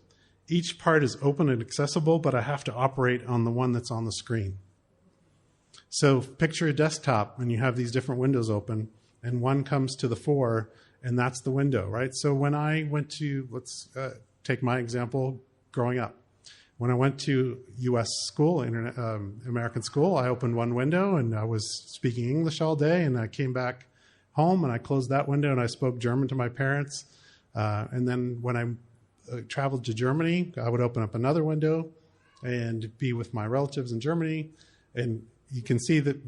Each part is open and accessible, but I have to operate on the one that's on the screen." So picture a desktop, and you have these different windows open, and one comes to the fore, and that's the window, right? So when I went to, let's take my example, growing up. When I went to U.S. school, American school, I opened one window, and I was speaking English all day, and I came back home, and I closed that window, and I spoke German to my parents. And then when I traveled to Germany, I would open up another window and be with my relatives in Germany, and you can see that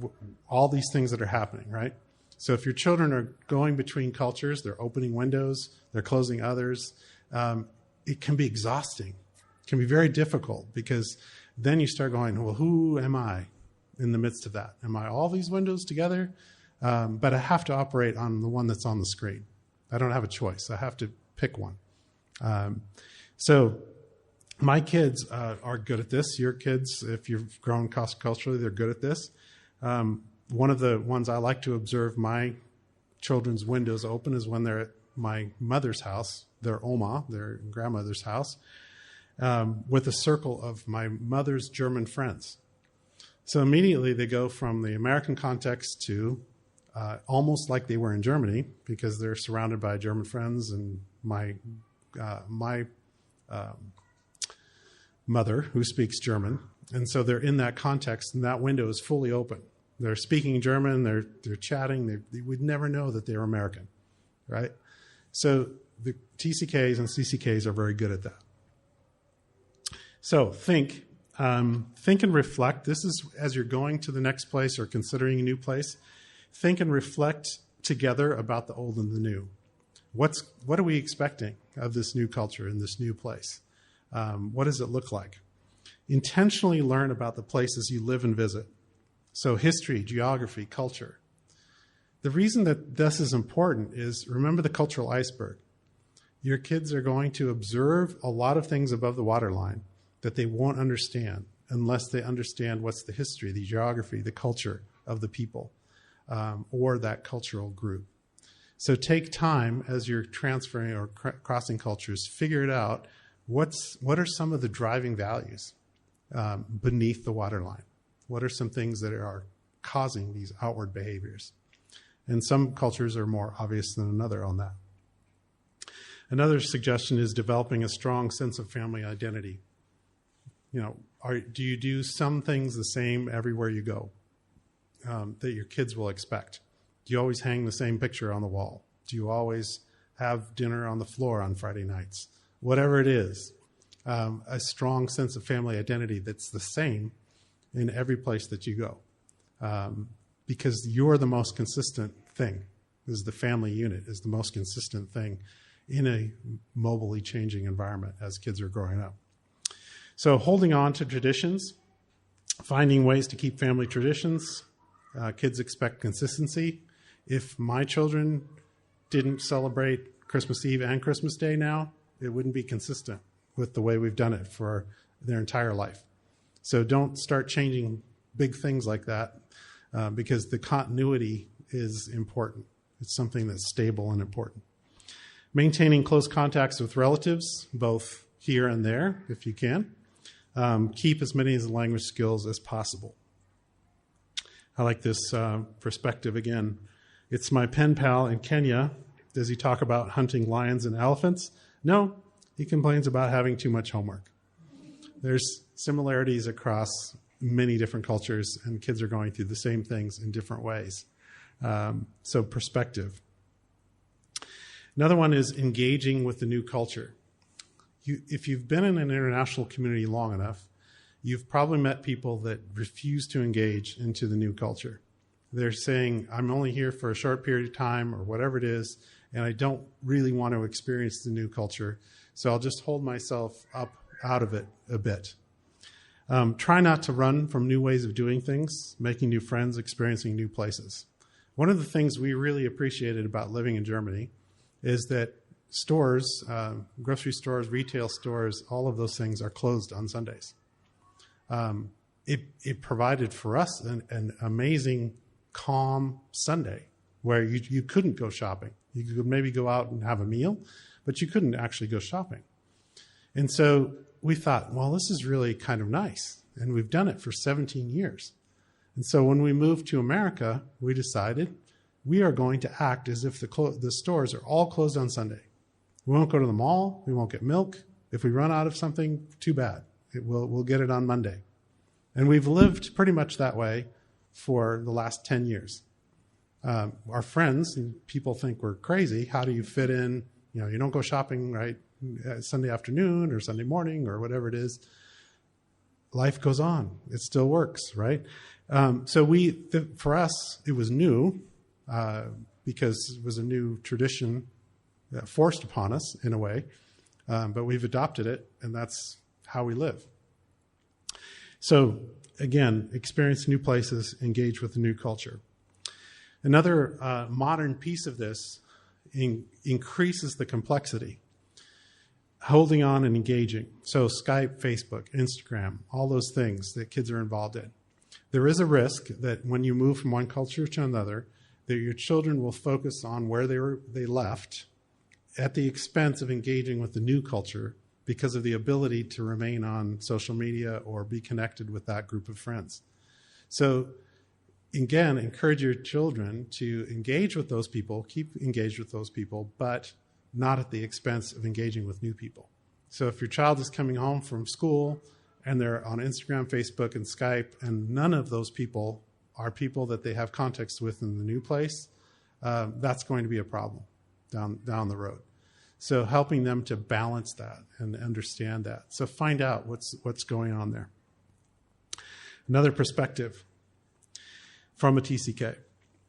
all these things that are happening, right? So if your children are going between cultures, they're opening windows, they're closing others, it can be exhausting. It can be very difficult, because then you start going, well, who am I in the midst of that? Am I all these windows together? but I have to operate on the one that's on the screen. I don't have a choice. I have to pick one. So my kids are good at this. Your kids, if you've grown cross-culturally, they're good at this. One of the ones I like to observe my children's windows open is when they're at my mother's house, their Oma, their grandmother's house, with a circle of my mother's German friends. So immediately they go from the American context to almost like they were in Germany, because they're surrounded by German friends, and my mother, who speaks German. And so they're in that context, and that window is fully open. They're speaking German, they're chatting, they would never know that they're American, right? So the TCKs and CCKs are very good at that. So think and reflect. This is as you're going to the next place or considering a new place. Think and reflect together about the old and the new. What are we expecting of this new culture in this new place? What does it look like? Intentionally learn about the places you live and visit. So history, geography, culture. The reason that this is important is, remember the cultural iceberg. Your kids are going to observe a lot of things above the waterline that they won't understand unless they understand what's the history, the geography, the culture of the people, or that cultural group. So take time as you're transferring or crossing cultures, figure it out. What are some of the driving values beneath the waterline? What are some things that are causing these outward behaviors? And some cultures are more obvious than another on that. Another suggestion is developing a strong sense of family identity. You know, do you do some things the same everywhere you go that your kids will expect? Do you always hang the same picture on the wall? Do you always have dinner on the floor on Friday nights? Whatever it is, a strong sense of family identity that's the same in every place that you go. Because you're the most consistent thing, is the family unit, is the most consistent thing in a mobily changing environment as kids are growing up. So holding on to traditions, finding ways to keep family traditions. Kids expect consistency. If my children didn't celebrate Christmas Eve and Christmas Day now, it wouldn't be consistent with the way we've done it for their entire life. So don't start changing big things like that because the continuity is important. It's something that's stable and important. Maintaining close contacts with relatives, both here and there, if you can. Keep as many of the language skills as possible. I like this perspective again. It's my pen pal in Kenya. Does he talk about hunting lions and elephants? No, he complains about having too much homework. There's similarities across many different cultures, and kids are going through the same things in different ways. So perspective. Another one is engaging with the new culture. If you've been in an international community long enough, you've probably met people that refuse to engage into the new culture. They're saying, I'm only here for a short period of time or whatever it is, and I don't really want to experience the new culture, so I'll just hold myself up out of it a bit. Try not to run from new ways of doing things, making new friends, experiencing new places. One of the things we really appreciated about living in Germany is that stores, grocery stores, retail stores, all of those things are closed on Sundays. It provided for us an amazing, calm Sunday where you couldn't go shopping. You could maybe go out and have a meal, but you couldn't actually go shopping. And so we thought, well, this is really kind of nice. And we've done it for 17 years. And so when we moved to America, we decided we are going to act as if the stores are all closed on Sunday. We won't go to the mall. We won't get milk. If we run out of something, too bad. We'll get it on Monday. And we've lived pretty much that way for the last 10 years. Our friends, people think we're crazy. How do you fit in? You know, you don't go shopping, right, Sunday afternoon or Sunday morning or whatever it is. Life goes on. It still works, right? So for us, it was new because it was a new tradition forced upon us in a way, but we've adopted it, and that's how we live. So again, experience new places, engage with the new culture. Another modern piece of this increases the complexity. Holding on and engaging. So Skype, Facebook, Instagram, all those things that kids are involved in. There is a risk that when you move from one culture to another, that your children will focus on where they left at the expense of engaging with the new culture because of the ability to remain on social media or be connected with that group of friends. So again, encourage your children to engage with those people, keep engaged with those people, but not at the expense of engaging with new people. So if your child is coming home from school and they're on Instagram, Facebook, and Skype, and none of those people are people that they have context with in the new place, that's going to be a problem down the road. So helping them to balance that and understand that. So find out what's going on there. Another perspective from a TCK.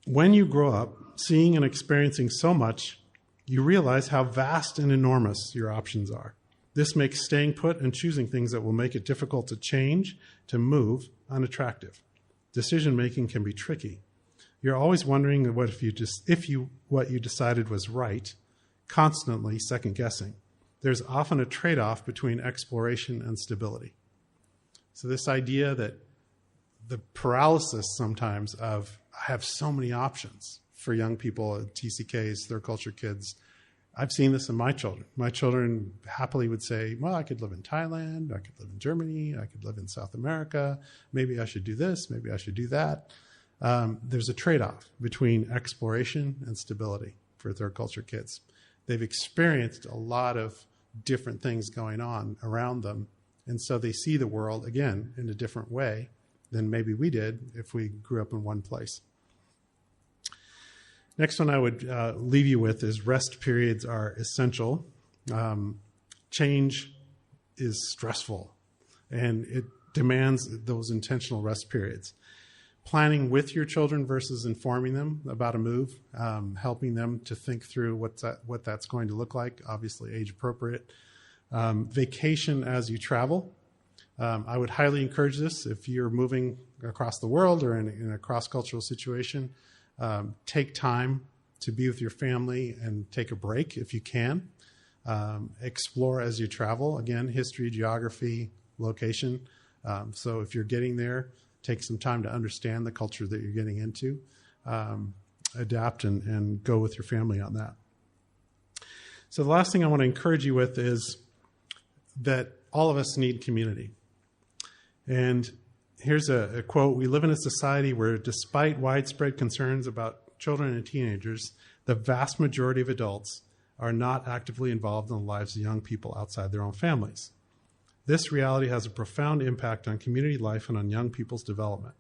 When you grow up, seeing and experiencing so much, you realize how vast and enormous your options are. This makes staying put and choosing things that will make it difficult to change, to move, unattractive. Decision-making can be tricky. You're always wondering what you decided was right, constantly second-guessing. There's often a trade-off between exploration and stability. So this idea that the paralysis sometimes of, I have so many options for young people, TCKs, third culture kids. I've seen this in my children. My children happily would say, well, I could live in Thailand, I could live in Germany, I could live in South America, maybe I should do this, maybe I should do that. There's a trade-off between exploration and stability for third culture kids. They've experienced a lot of different things going on around them, and so they see the world, again, in a different way than maybe we did if we grew up in one place. Next one I would leave you with is rest periods are essential. Change is stressful, and it demands those intentional rest periods. Planning with your children versus informing them about a move, helping them to think through what that's going to look like, obviously age appropriate. Vacation as you travel. I would highly encourage this if you're moving across the world or in a cross-cultural situation. Take time to be with your family and take a break if you can. Explore as you travel. Again, history, geography, location. So if you're getting there, take some time to understand the culture that you're getting into. Adapt and go with your family on that. So the last thing I want to encourage you with is that all of us need community. And here's a quote. We live in a society where despite widespread concerns about children and teenagers, the vast majority of adults are not actively involved in the lives of young people outside their own families. This reality has a profound impact on community life and on young people's development.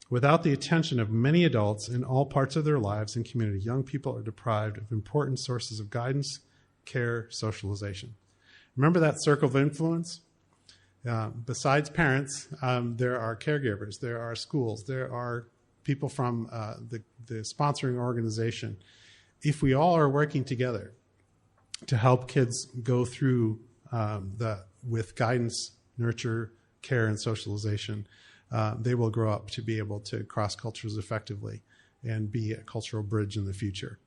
Without the attention of many adults in all parts of their lives and community, young people are deprived of important sources of guidance, care, socialization. Remember that circle of influence? Besides parents, there are caregivers, there are schools, there are people from the sponsoring organization. If we all are working together to help kids go through with guidance, nurture, care, and socialization, they will grow up to be able to cross cultures effectively and be a cultural bridge in the future.